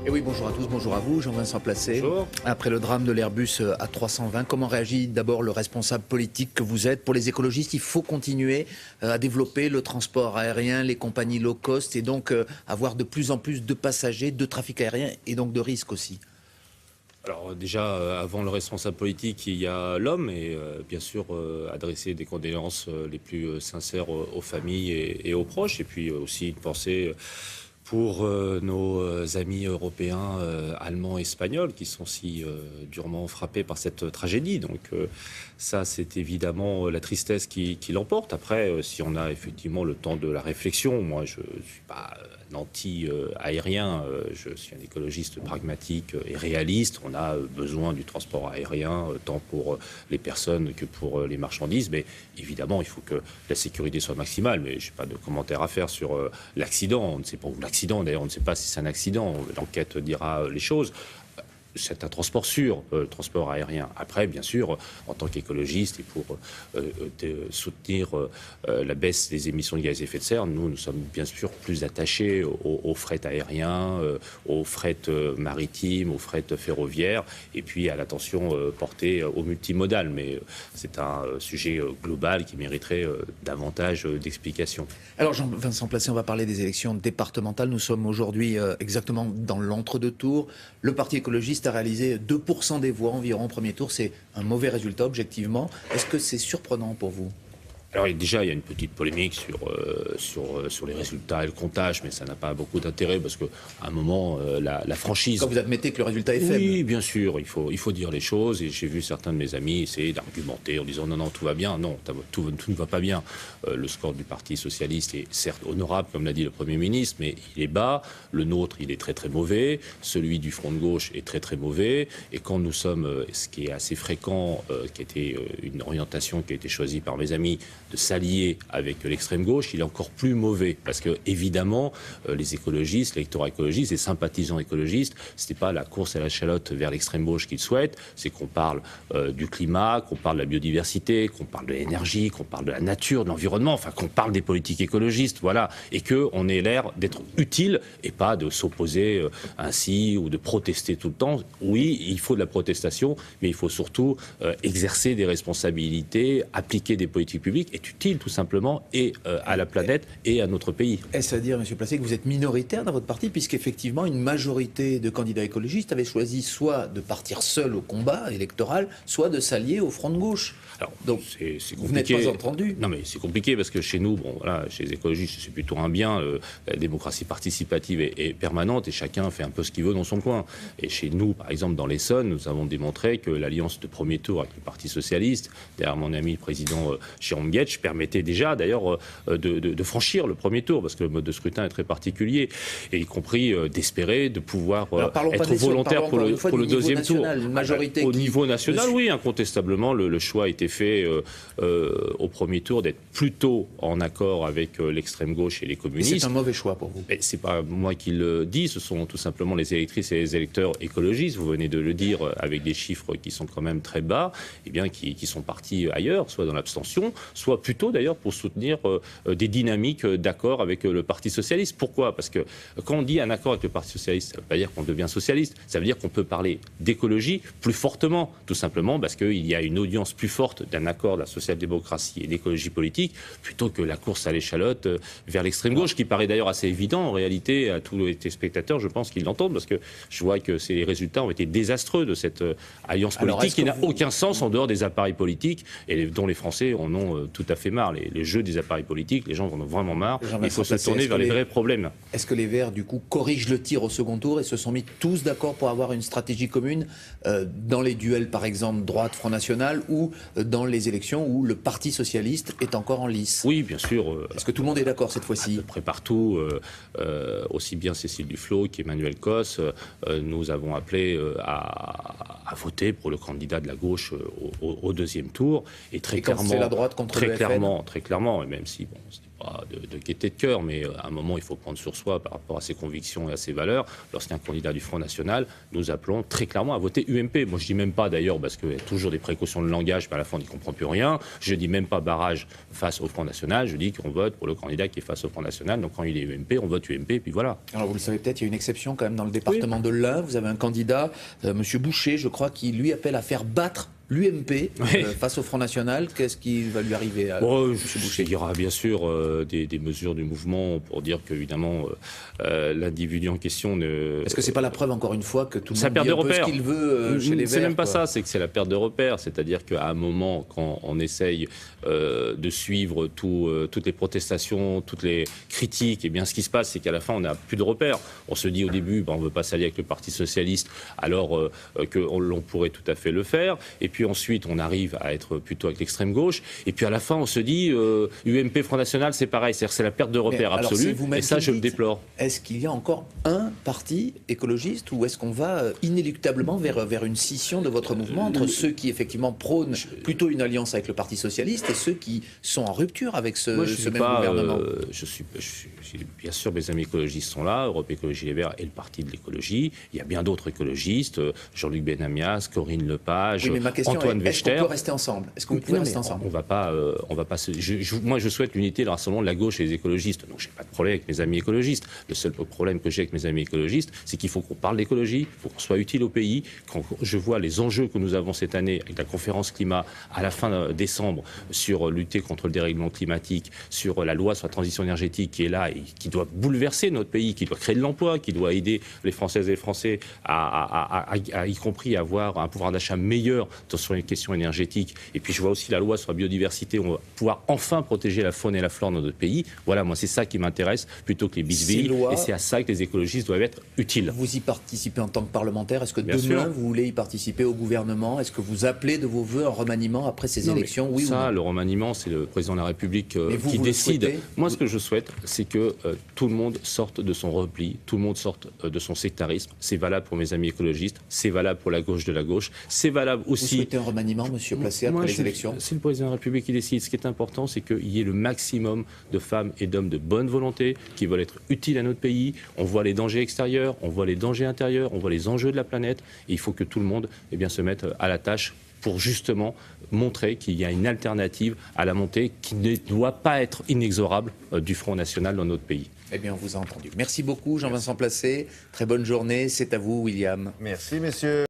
Et oui, bonjour à tous, bonjour à vous, Jean-Vincent Placé. Bonjour. Après le drame de l'Airbus A320, comment réagit d'abord le responsable politique que vous êtes? Pour les écologistes, il faut continuer à développer le transport aérien, les compagnies low cost et donc avoir de plus en plus de passagers, de trafic aérien et donc de risques aussi. Alors déjà, avant le responsable politique, il y a l'homme et bien sûr adresser des condoléances les plus sincères aux familles et aux proches. Et puis aussi une pensée pour nos amis européens, allemands et espagnols qui sont si durement frappés par cette tragédie. Donc ça, c'est évidemment la tristesse qui l'emporte. Après, si on a effectivement le temps de la réflexion, moi je ne suis pas un anti-aérien, je suis un écologiste pragmatique et réaliste. On a besoin du transport aérien, tant pour les personnes que pour les marchandises. Mais évidemment, il faut que la sécurité soit maximale. Mais je n'ai pas de commentaire à faire sur l'accident. On ne sait pas où l'accident, d'ailleurs, on ne sait pas si c'est un accident. L'enquête dira les choses. C'est un transport sûr, le transport aérien. Après, bien sûr, en tant qu'écologiste et pour soutenir la baisse des émissions de gaz à effet de serre, nous sommes bien sûr plus attachés au fret aérien, au fret maritime, au fret ferroviaire, et puis à l'attention portée au multimodal. Mais c'est un sujet global qui mériterait davantage d'explications. Alors Jean-Vincent Placé, on va parler des élections départementales. Nous sommes aujourd'hui exactement dans l'entre-deux-tours. Le Parti écologiste a réalisé 2% des voix environ au premier tour. C'est un mauvais résultat objectivement. Est-ce que c'est surprenant pour vous ? Alors déjà, il y a une petite polémique sur les résultats et le comptage, mais ça n'a pas beaucoup d'intérêt parce qu'à un moment, la franchise... Quand vous admettez que le résultat est faible. Oui, bien sûr, il faut dire les choses. Et j'ai vu certains de mes amis essayer d'argumenter en disant non, tout va bien. Non, tout ne va pas bien. Le score du Parti socialiste est certes honorable, comme l'a dit le Premier ministre, mais il est bas. Le nôtre, il est très très mauvais. Celui du Front de gauche est très très mauvais. Et quand nous sommes, ce qui est assez fréquent, qui était une orientation qui a été choisie par mes amis, de s'allier avec l'extrême gauche, il est encore plus mauvais. Parce que, évidemment, les écologistes, l'électorat écologiste, les sympathisants écologistes, ce n'est pas la course à la chalotte vers l'extrême gauche qu'ils souhaitent, c'est qu'on parle du climat, qu'on parle de la biodiversité, qu'on parle de l'énergie, qu'on parle de la nature, de l'environnement, enfin qu'on parle des politiques écologistes, voilà. Et qu'on ait l'air d'être utile et pas de s'opposer ainsi ou de protester tout le temps. Oui, il faut de la protestation, mais il faut surtout exercer des responsabilités, appliquer des politiques publiques, est utile tout simplement et à la planète et à notre pays. Est-ce à dire, M. Placé, que vous êtes minoritaire dans votre parti, puisqu'effectivement une majorité de candidats écologistes avaient choisi soit de partir seul au combat électoral, soit de s'allier au Front de gauche. Alors, donc, c'est vous n'êtes pas entendu. Non, mais c'est compliqué parce que chez nous, bon, voilà, chez les écologistes, c'est plutôt un bien. La démocratie participative est permanente et chacun fait un peu ce qu'il veut dans son coin. Et chez nous, par exemple, dans l'Essonne, nous avons démontré que l'alliance de premier tour avec le Parti socialiste, derrière mon ami le président Jérôme Guedj, permettait déjà, d'ailleurs, de franchir le premier tour parce que le mode de scrutin est très particulier, et y compris d'espérer de pouvoir être volontaire pour le deuxième tour. Une majorité au niveau national, oui, incontestablement, le choix a été fait au premier tour d'être plutôt en accord avec l'extrême gauche et les communistes. C'est un mauvais choix pour vous. C'est pas moi qui le dis, ce sont tout simplement les électrices et les électeurs écologistes, vous venez de le dire, avec des chiffres qui sont quand même très bas, et bien qui sont partis ailleurs, soit dans l'abstention, soit plutôt d'ailleurs pour soutenir des dynamiques d'accord avec le Parti socialiste. Pourquoi ? Parce que quand on dit un accord avec le Parti socialiste, ça ne veut pas dire qu'on devient socialiste, ça veut dire qu'on peut parler d'écologie plus fortement, tout simplement parce qu'il y a une audience plus forte d'un accord de la social-démocratie et d'écologie politique, plutôt que la course à l'échalote vers l'extrême gauche, qui paraît d'ailleurs assez évident en réalité à tous les téléspectateurs, je pense qu'ils l'entendent, parce que je vois que les résultats ont été désastreux de cette alliance politique qui n'a aucun sens en dehors des appareils politiques et dont les Français en ont tout à fait marre. Les jeux des appareils politiques, les gens en ont vraiment marre. Il faut se tourner vers les vrais problèmes. Est-ce que les Verts, du coup, corrigent le tir au second tour et se sont mis tous d'accord pour avoir une stratégie commune dans les duels, par exemple, droite-Front National, ou dans les élections où le Parti socialiste est encore en lice? Oui, bien sûr. Est-ce que tout le monde est d'accord cette fois-ci? À peu près partout, aussi bien Cécile Duflot qu'Emmanuel Cos, nous avons appelé à voter pour le candidat de la gauche au deuxième tour. Et très clairement, c'est la droite contre le FN? Très clairement, et même si bon, pas de gaieté de cœur, mais à un moment, il faut prendre sur soi par rapport à ses convictions et à ses valeurs. Lorsqu'un candidat du Front National, nous appelons très clairement à voter UMP. Moi, je dis même pas d'ailleurs, parce qu'il y a toujours des précautions de langage, mais à la fin, on n'y comprend plus rien. Je dis même pas barrage face au Front National. Je dis qu'on vote pour le candidat qui est face au Front National. Donc, quand il est UMP, on vote UMP, et puis voilà. Alors, vous le savez peut-être, il y a une exception quand même dans le département de l'Ain. Vous avez un candidat, Monsieur Boucher, je crois, qui lui appelle à faire battre l'UMP face au Front National. Qu'est-ce qui va lui arriver à M. Boucher? Il y aura bien sûr des mesures du mouvement pour dire qu'évidemment l'individu en question ne... Est-ce que c'est pas la preuve, encore une fois, que tout le monde dit un peu ce qu'il veut chez les Verts? C'est même pas ça, c'est que c'est la perte de repères. C'est-à-dire qu'à un moment, quand on essaye de suivre toutes les protestations, toutes les critiques, et bien ce qui se passe, c'est qu'à la fin, on n'a plus de repères. On se dit au début, on ne veut pas s'allier avec le Parti Socialiste, alors que l'on pourrait tout à fait le faire. Et puis ensuite, on arrive à être plutôt avec l'extrême gauche. Et puis à la fin, on se dit, UMP, Front National, c'est pareil. C'est-à-dire que c'est la perte de repères absolue. Et ça, je le déplore. Est-ce qu'il y a encore un parti écologiste, ou est-ce qu'on va inéluctablement vers une scission de votre mouvement entre ceux qui effectivement prônent plutôt une alliance avec le Parti Socialiste et ceux qui sont en rupture avec ce même gouvernement? Bien sûr, mes amis écologistes sont là, Europe Écologie Les Verts et le Parti de l'écologie. Il y a bien d'autres écologistes, Jean-Luc Benamias, Corinne Lepage, oui, mais ma question Antoine Vechter. Est-ce qu'on peut rester ensemble? Est-ce qu'on peut rester ensemble? On va pas moi, je souhaite l'unité, le rassemblement de la gauche et des écologistes. Donc, j'ai pas de problème avec mes amis écologistes. Le seul problème que j'ai avec mes amis écologistes, c'est qu'il faut qu'on parle d'écologie, il faut qu'on soit utile au pays. Quand je vois les enjeux que nous avons cette année avec la conférence climat à la fin décembre sur lutter contre le dérèglement climatique, sur la loi sur la transition énergétique qui est là et qui doit bouleverser notre pays, qui doit créer de l'emploi, qui doit aider les Françaises et les Français à y compris avoir un pouvoir d'achat meilleur sur les questions énergétiques. Et puis je vois aussi la loi sur la biodiversité, on va pouvoir enfin protéger la faune et la flore dans notre pays. Voilà, moi c'est ça qui m'intéresse plutôt que les bisbilles. Et c'est à ça que les écologistes doivent être utiles. Vous y participez en tant que parlementaire. Est-ce que Bien demain sûr. vous voulez y participer au gouvernement? Est-ce que vous appelez de vos voeux un remaniement après ces élections? Oui ça, ou non? le remaniement, c'est le président de la République qui vous décide. Moi, ce que je souhaite, c'est que tout le monde sorte de son repli, tout le monde sorte de son sectarisme. C'est valable pour mes amis écologistes, c'est valable pour la gauche de la gauche, c'est valable aussi... Vous souhaitez un remaniement, monsieur Placé, après les élections? C'est le président de la République qui décide. Ce qui est important, c'est qu'il y ait le maximum de femmes et d'hommes de bonne volonté qui veulent être utiles à notre pays. On voit les dangers extérieurs, on voit les dangers intérieurs, on voit les enjeux de la planète. Et il faut que tout le monde se mette à la tâche pour justement montrer qu'il y a une alternative à la montée qui ne doit pas être inexorable du Front National dans notre pays. Eh bien, on vous a entendu. Merci beaucoup, Jean-Vincent Placé. Très bonne journée. C'est à vous, William. Merci, messieurs.